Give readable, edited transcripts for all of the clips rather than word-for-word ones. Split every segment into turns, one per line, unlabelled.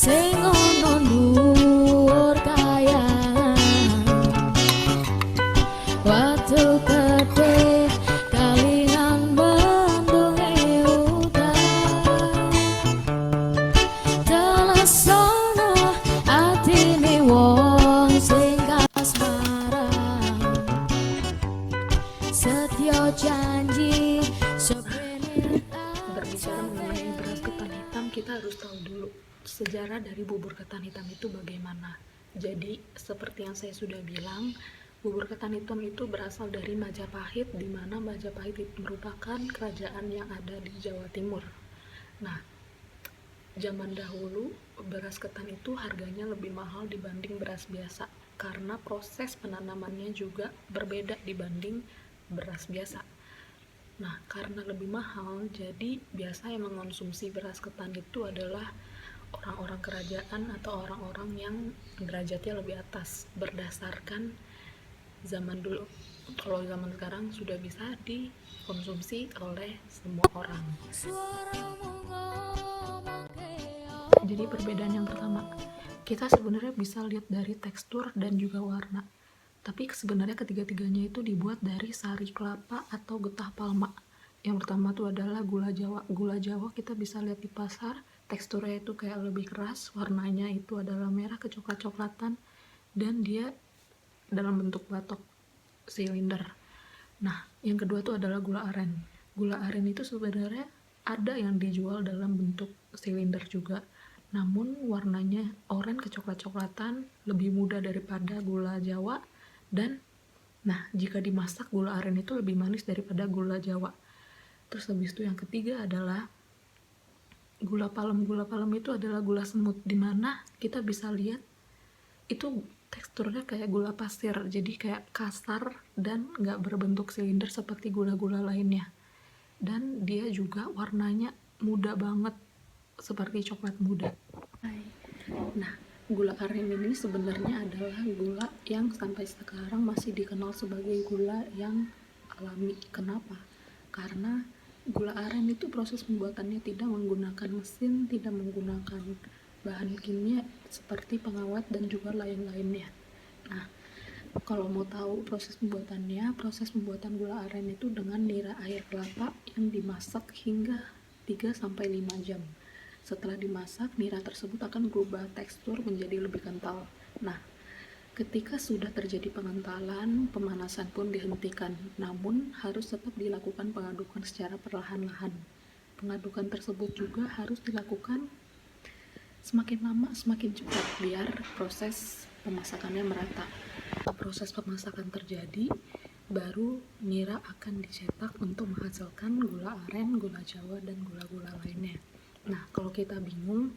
sing ono dhuwur kaya watu gede kalingan bendunge udan telesono atine wong sing kasmaran setyo janji
Berbicara mengenai beras ketan hitam, kita harus tahu dulu sejarah dari bubur ketan hitam itu bagaimana. Jadi, seperti yang saya sudah bilang, bubur ketan hitam itu berasal dari Majapahit, di mana Majapahit itu merupakan kerajaan yang ada di Jawa Timur. Nah, zaman dahulu beras ketan itu harganya lebih mahal dibanding beras biasa, karena proses penanamannya juga berbeda dibanding beras biasa. Nah, karena lebih mahal, jadi biasa yang mengonsumsi beras ketan itu adalah orang-orang kerajaan atau orang-orang yang derajatnya lebih atas berdasarkan zaman dulu. Kalau zaman sekarang sudah bisa dikonsumsi oleh semua orang. Jadi perbedaan yang pertama, kita sebenarnya bisa lihat dari tekstur dan juga warna. Tapi sebenarnya ketiga-tiganya itu dibuat dari sari kelapa atau getah palma. Yang pertama itu adalah gula Jawa. Gula Jawa kita bisa lihat di pasar, teksturnya itu kayak lebih keras, warnanya itu adalah merah kecoklat-coklatan, dan dia dalam bentuk batok silinder. Nah, yang kedua itu adalah gula aren. Gula aren itu sebenarnya ada yang dijual dalam bentuk silinder juga, namun warnanya oranye kecoklat-coklatan, lebih muda daripada gula Jawa. Dan nah, jika dimasak gula aren itu lebih manis daripada gula Jawa. Terus habis itu yang ketiga adalah gula palem. Gula palem itu adalah gula semut, dimana kita bisa lihat itu teksturnya kayak gula pasir, jadi kayak kasar dan nggak berbentuk silinder seperti gula-gula lainnya. Dan dia juga warnanya muda banget, seperti coklat muda. Nah, gula aren ini sebenarnya adalah gula yang sampai sekarang masih dikenal sebagai gula yang alami. Kenapa? Karena gula aren itu proses pembuatannya tidak menggunakan mesin, tidak menggunakan bahan kimia seperti pengawet dan juga lain-lainnya. Nah, kalau mau tahu proses pembuatan gula aren itu dengan nira air kelapa yang dimasak hingga 3-5 jam. Setelah dimasak, nira tersebut akan berubah tekstur menjadi lebih kental. Nah, ketika sudah terjadi pengentalan, pemanasan pun dihentikan, namun harus tetap dilakukan pengadukan secara perlahan-lahan. Pengadukan tersebut juga harus dilakukan semakin lama semakin cepat biar proses pemasakannya merata. Proses pemasakan terjadi, baru nira akan dicetak untuk menghasilkan gula aren, gula Jawa, dan gula-gula lainnya. Nah, kalau kita bingung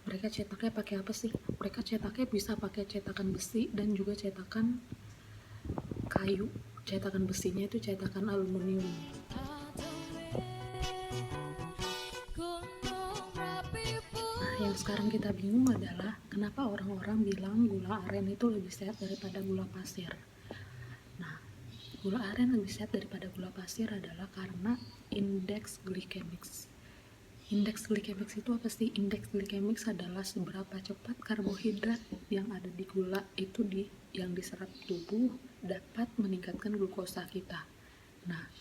mereka cetaknya pakai apa sih? Mereka cetaknya bisa pakai cetakan besi dan juga cetakan kayu. Cetakan besinya itu cetakan aluminium. Nah, yang sekarang kita bingung adalah kenapa orang-orang bilang gula aren itu lebih sehat daripada gula pasir. Nah, gula aren lebih sehat daripada gula pasir adalah karena indeks glikemik. Indeks glikemik itu apa sih? Indeks glikemik adalah seberapa cepat karbohidrat yang ada di gula itu yang diserap tubuh dapat meningkatkan glukosa kita. Nah,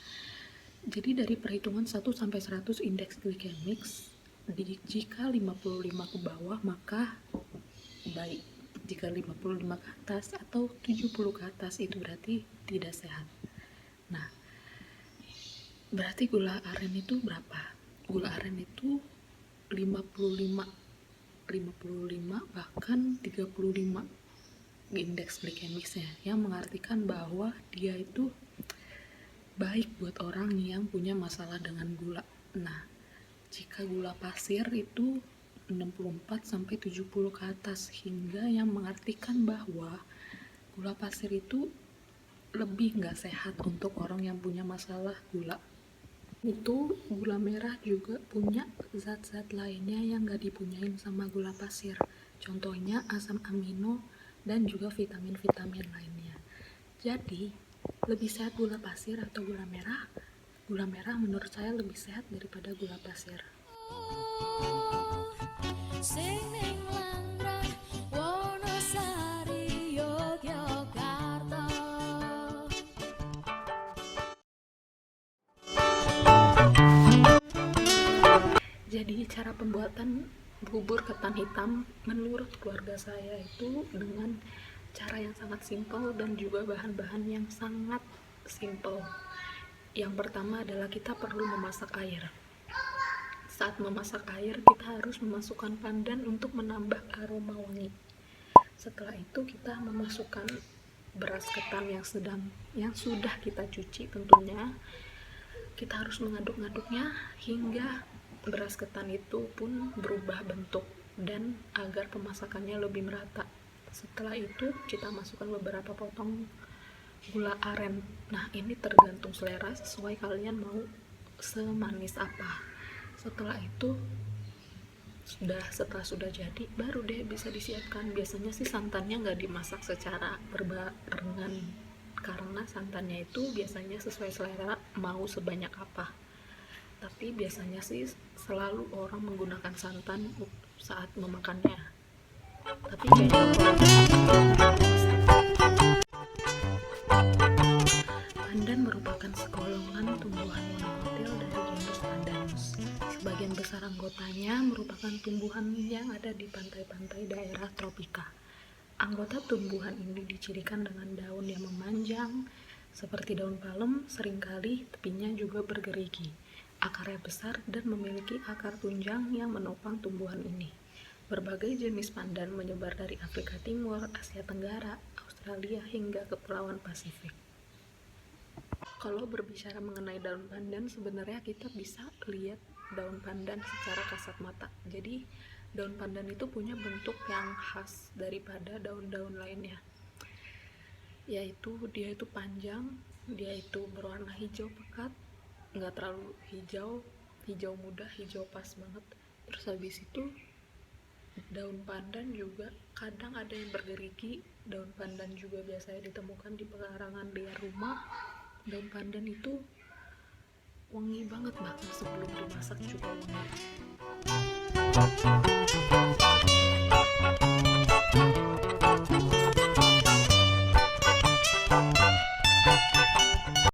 jadi dari perhitungan 1-100 indeks glikemik, jika 55 ke bawah maka baik. Jika 55 ke atas atau 70 ke atas itu berarti tidak sehat. Nah, berarti gula aren itu berapa? Gula aren itu 55 bahkan 35 indeks glikemiknya, yang mengartikan bahwa dia itu baik buat orang yang punya masalah dengan gula. Nah, jika gula pasir itu 64-70 ke atas, hingga yang mengartikan bahwa gula pasir itu lebih nggak sehat untuk orang yang punya masalah gula. Itu gula merah juga punya zat-zat lainnya yang gak dipunyain sama gula pasir, contohnya asam amino dan juga vitamin-vitamin lainnya. Jadi lebih sehat gula pasir atau gula merah? Gula merah menurut saya lebih sehat daripada gula pasir. Jadi cara pembuatan bubur ketan hitam menurut keluarga saya itu dengan cara yang sangat simpel dan juga bahan-bahan yang sangat simpel. Yang pertama adalah kita perlu memasak air. Saat memasak air, kita harus memasukkan pandan untuk menambah aroma wangi. Setelah itu kita memasukkan beras ketan yang sudah kita cuci tentunya. Kita harus mengaduk-aduknya hingga beras ketan itu pun berubah bentuk dan agar pemasakannya lebih merata. Setelah itu kita masukkan beberapa potong gula aren. Nah, ini tergantung selera, sesuai kalian mau semanis apa. Setelah itu setelah sudah jadi, baru deh bisa disiapkan. Biasanya sih santannya nggak dimasak secara berbarengan karena santannya itu biasanya sesuai selera mau sebanyak apa. Tapi biasanya sih selalu orang menggunakan santan saat memakannya. Tapi kayaknya pandan merupakan segolongan tumbuhan monokotil dari genus Pandanus. Sebagian besar anggotanya merupakan tumbuhan yang ada di pantai-pantai daerah tropika. Anggota tumbuhan ini dicirikan dengan daun yang memanjang, seperti daun palem, seringkali tepinya juga bergerigi. Akarnya besar dan memiliki akar tunjang yang menopang tumbuhan ini. Berbagai jenis pandan menyebar dari Afrika Timur, Asia Tenggara, Australia, hingga Kepulauan Pasifik. Kalau berbicara mengenai daun pandan, sebenarnya kita bisa lihat daun pandan secara kasat mata. Jadi daun pandan itu punya bentuk yang khas daripada daun-daun lainnya, yaitu dia itu panjang, dia itu berwarna hijau pekat, nggak terlalu hijau muda, hijau pas banget. Terus habis itu daun pandan juga kadang ada yang bergerigi. Daun pandan juga biasanya ditemukan di pekarangan liar rumah. Daun pandan itu wangi banget, bahkan sebelum dimasak juga wangi.